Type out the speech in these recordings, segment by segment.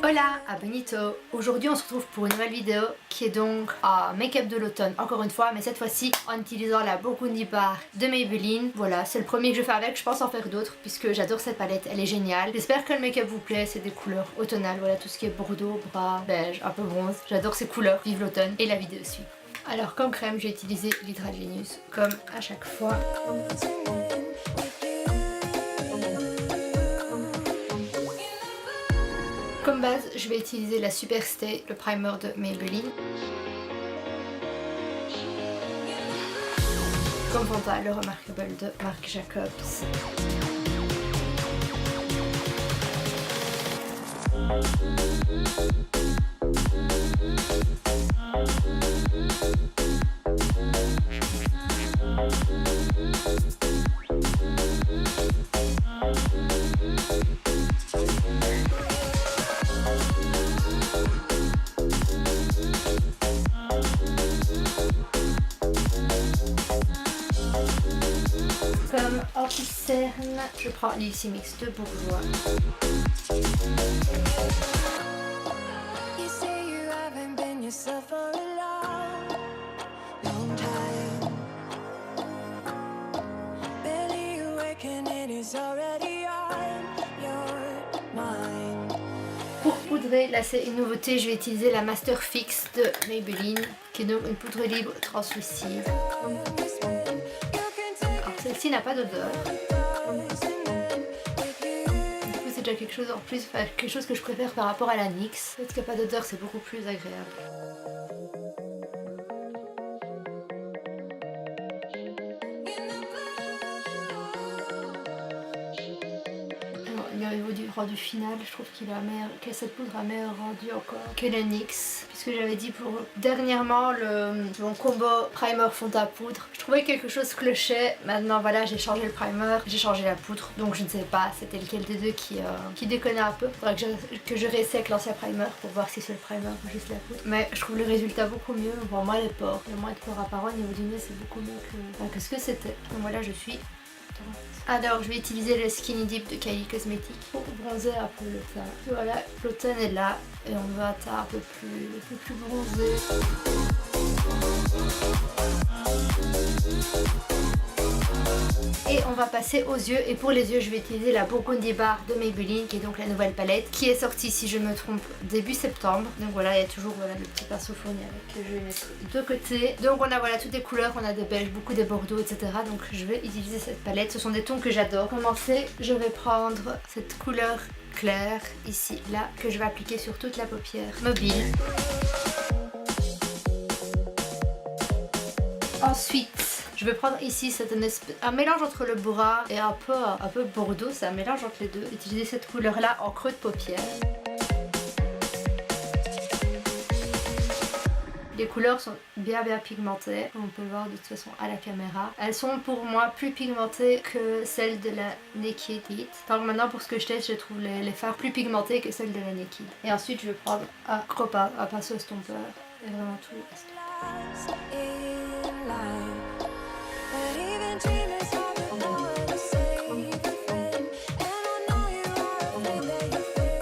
Hola, à Benito. Aujourd'hui on se retrouve pour une nouvelle vidéo qui est donc un make-up de l'automne encore une fois, mais cette fois-ci en utilisant la Burgundy Bar de Maybelline. Voilà, c'est le premier que je fais avec, je pense en faire d'autres puisque j'adore cette palette, elle est géniale. J'espère que le make-up vous plaît, c'est des couleurs automnales, voilà tout ce qui est bordeaux, brun, beige, un peu bronze. J'adore ces couleurs, vive l'automne et la vidéo suit. Alors comme crème j'ai utilisé l'Hydra Genius comme à chaque fois. Comme base, je vais utiliser la Super Stay, le primer de Maybelline. Comme fond de teint, le Remarkable de Marc Jacobs. Comme anti-cerne, je prends l'Illusi Mix de Bourjois. Pour poudrer, là c'est une nouveauté, je vais utiliser la Master Fix de Maybelline, qui est donc une poudre libre translucide. Celle-ci n'a pas d'odeur. Du coup c'est déjà quelque chose en plus, enfin, quelque chose que je préfère par rapport à la NYX. Peut-être qu'il n'y a pas d'odeur, c'est beaucoup plus agréable. Au niveau du rendu final, je trouve que cette poudre a meilleur rendu encore que le NYX, puisque j'avais dit pour dernièrement mon combo primer fond à poudre, je trouvais que quelque chose clochait. Maintenant voilà, j'ai changé le primer, j'ai changé la poudre, donc je ne sais pas c'était lequel des deux qui déconnait un peu. Faudrait que je réessaie avec l'ancien primer pour voir si c'est le primer ou juste la poudre, mais je trouve le résultat beaucoup mieux. Pour moi les pores, il y a moins de pores apparents, au niveau du nez c'est beaucoup mieux que ce que c'était. Donc voilà, je suis. Alors je vais utiliser le Skinny Dip de Kylie Cosmetics pour bronzer un peu le teint. Voilà, l'automne est là et on veut un teint un peu plus bronzé. Et on va passer aux yeux, et pour les yeux je vais utiliser la Burgundy Bar de Maybelline, qui est donc la nouvelle palette qui est sortie, si je ne me trompe, début septembre. Donc voilà, il y a toujours le petit pinceau fourni avec que je vais mettre de côté. Donc on a voilà toutes les couleurs, on a des beiges, beaucoup des bordeaux, etc. Donc je vais utiliser cette palette, ce sont des tons que j'adore. Pour commencer, je vais prendre cette couleur claire ici, là, que je vais appliquer sur toute la paupière mobile. Ensuite, je vais prendre ici un mélange entre le brun et un peu bordeaux, c'est un mélange entre les deux. Utiliser cette couleur là en creux de paupière. Les couleurs sont bien pigmentées, comme on peut le voir de toute façon à la caméra. Elles sont pour moi plus pigmentées que celles de la Naked Heat. Donc maintenant pour ce que je teste, je trouve les fards plus pigmentés que celles de la Naked. Et ensuite je vais prendre un pinceau estompeur et vraiment tout le reste.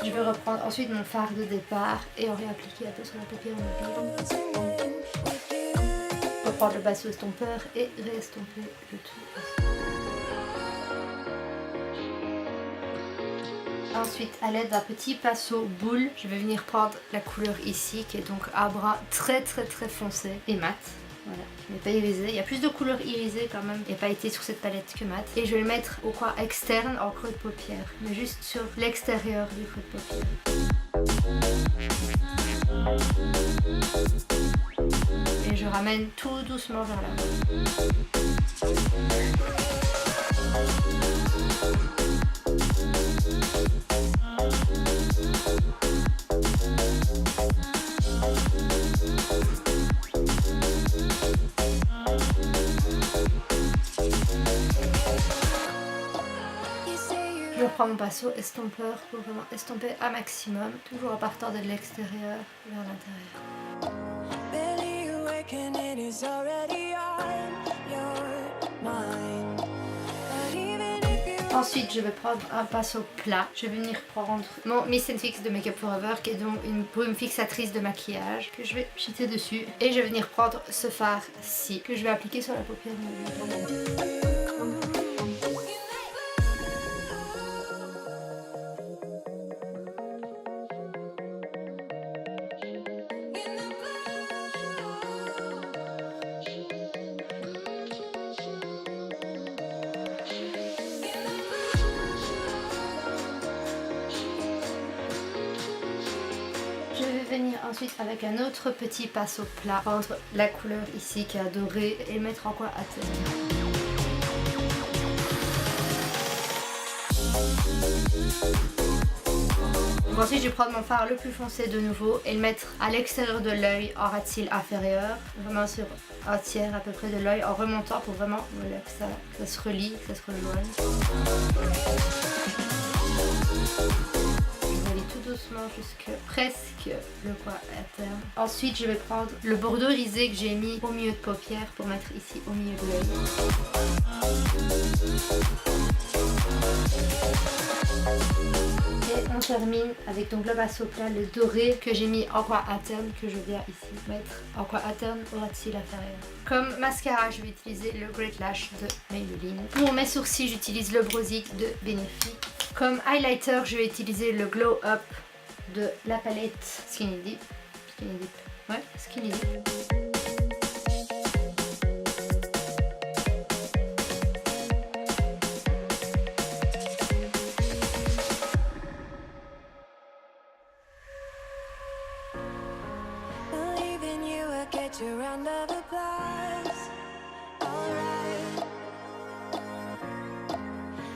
Je vais reprendre ensuite mon fard de départ et en réappliquer un peu sur la paupière mobile. Reprendre le pinceau estompeur et réestomper le tout. Ensuite, à l'aide d'un petit pinceau boule, je vais venir prendre la couleur ici, qui est donc un brun très foncé et mat. Voilà, je n'ai pas irisé. Il y a plus de couleurs irisées quand même et pailletées sur cette palette que mat. Et je vais le mettre au coin externe en creux de paupière, mais juste sur l'extérieur du creux de paupière. Et je ramène tout doucement vers la haut. Je reprends mon pinceau estompeur pour vraiment estomper un maximum, toujours en partant de l'extérieur vers l'intérieur. Ensuite je vais prendre un pinceau plat. Je vais venir prendre mon Mist & Fix de Make Up For Ever qui est donc une brume fixatrice de maquillage que je vais jeter dessus. Et je vais venir prendre ce fard-ci que je vais appliquer sur la paupière. Je vais venir ensuite avec un autre petit pinceau plat, prendre la couleur ici qui est dorée et le mettre en coin à terre. Ensuite je vais prendre mon fard le plus foncé de nouveau et le mettre à l'extérieur de l'œil en ras de cils inférieur, vraiment sur un tiers à peu près de l'œil en remontant pour vraiment voilà, que ça se relie, que ça se rejoigne. Tout doucement jusqu'à presque le coin à terme. Ensuite je vais prendre le bordeaux irisé que j'ai mis au milieu de paupière pour mettre ici au milieu de l'œil. Et on termine avec donc le pinceau plat, le doré que j'ai mis en coin interne que je viens ici mettre en coin interne au ras de cils inférieur. Comme mascara je vais utiliser le Great Lash de Maybelline. Pour mes sourcils j'utilise le Brozic de Benefit. Comme highlighter, je vais utiliser le Glow Up de la palette Skinny Dip. Skinny Dip. Ouais, Skinny Dip.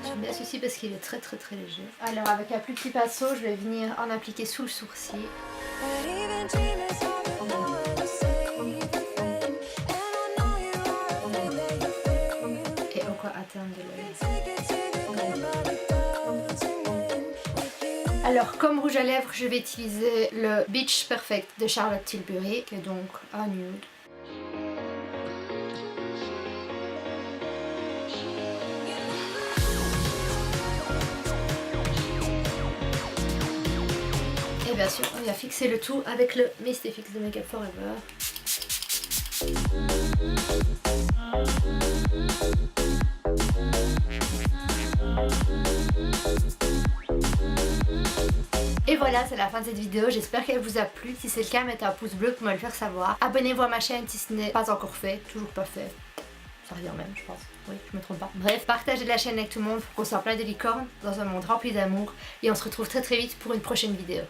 J'aime bien celui-ci parce qu'il est très léger. Alors avec un plus petit pinceau, je vais venir en appliquer sous le sourcil. Et au coin interne de l'œil. Alors comme rouge à lèvres, je vais utiliser le Beach Perfect de Charlotte Tilbury, qui est donc un nude. Et bien sûr, on va fixer le tout avec le Mist & Fix de Make Up For Ever. Et voilà, c'est la fin de cette vidéo, j'espère qu'elle vous a plu. Si c'est le cas, mettez un pouce bleu pour me le faire savoir. Abonnez-vous à ma chaîne si ce n'est pas encore fait, toujours pas fait. Ça revient même, je pense. Oui, je me trompe pas. Bref, partagez la chaîne avec tout le monde pour qu'on soit plein de licornes dans un monde rempli d'amour. Et on se retrouve très vite pour une prochaine vidéo.